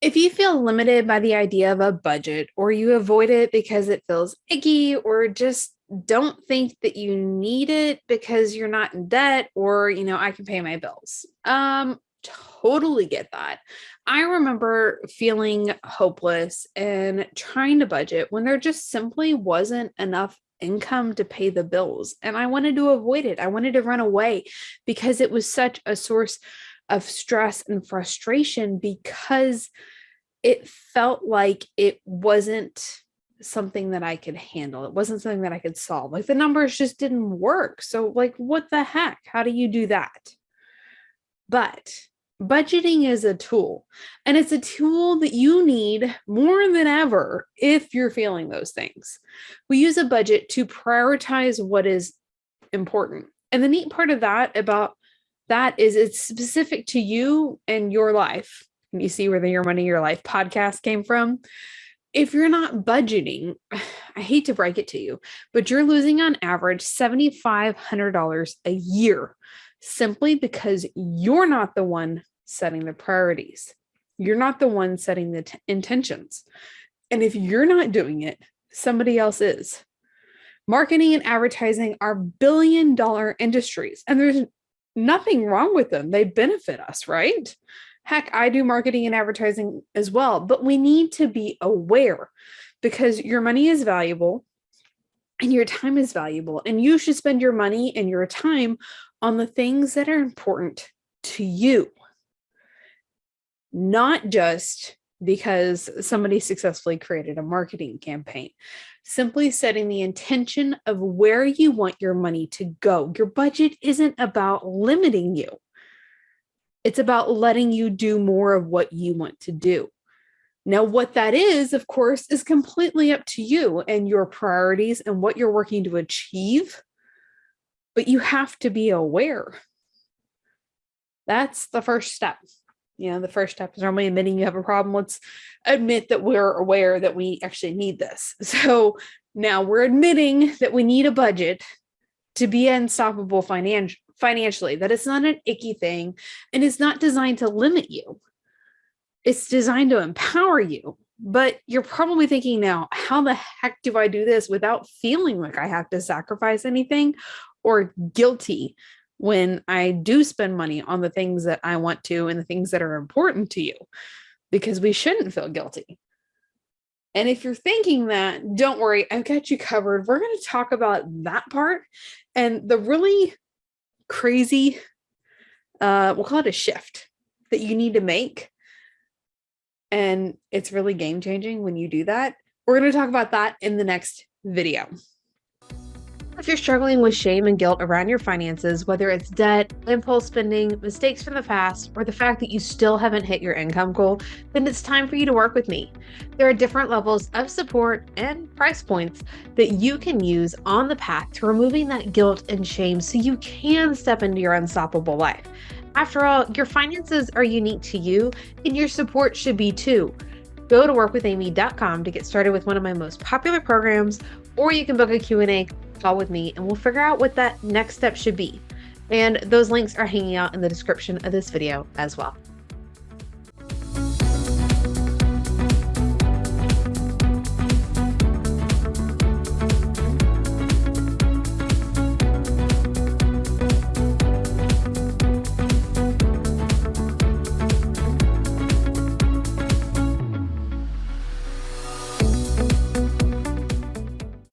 If you feel limited by the idea of a budget, or you avoid it because it feels icky, or just don't think that you need it because you're not in debt, or, I can pay my bills. Totally get that. I remember feeling hopeless and trying to budget when there just simply wasn't enough income to pay the bills. And I wanted to avoid it. I wanted to run away because it was such a source of stress and frustration, because it felt like it wasn't something that I could handle. It wasn't something that I could solve. Like the numbers just didn't work. So like, what the heck? How do you do that? But budgeting is a tool, and it's a tool that you need more than ever if you're feeling those things. We use a budget to prioritize what is important. And the neat part of that about that is it's specific to you and your life. You see where the Your Money, Your Life podcast came from. If you're not budgeting, I hate to break it to you, but you're losing on average $7,500 a year simply because you're not the one setting the priorities. You're not the one setting the intentions. And if you're not doing it, somebody else is. Marketing and advertising are billion-dollar industries, and there's nothing wrong with them. They benefit us, right? Heck, I do marketing and advertising as well, but we need to be aware, because your money is valuable and your time is valuable, and you should spend your money and your time on the things that are important to you, not just because somebody successfully created a marketing campaign. Simply setting the intention of where you want your money to go. Your budget isn't about limiting you. It's about letting you do more of what you want to do. Now, what that is, of course, is completely up to you and your priorities and what you're working to achieve. But you have to be aware. That's the first step. The first step is normally admitting you have a problem. Let's admit that we're aware that we actually need this. So now we're admitting that we need a budget to be unstoppable financially, that it's not an icky thing, and it's not designed to limit you. It's designed to empower you. But you're probably thinking now, how the heck do I do this without feeling like I have to sacrifice anything or guilty when I do spend money on the things that I want to and the things that are important to you? Because we shouldn't feel guilty. And if you're thinking that, don't worry, I've got you covered. We're going to talk about that part and the really crazy, we'll call it a shift that you need to make. And it's really game changing when you do that. We're going to talk about that in the next video. If you're struggling with shame and guilt around your finances, whether it's debt, impulse spending, mistakes from the past, or the fact that you still haven't hit your income goal, then it's time for you to work with me. There are different levels of support and price points that you can use on the path to removing that guilt and shame so you can step into your unstoppable life. After all, your finances are unique to you, and your support should be too. Go to workwithamy.com to get started with one of my most popular programs, or you can book a Q&A call with me and we'll figure out what that next step should be. And those links are hanging out in the description of this video as well.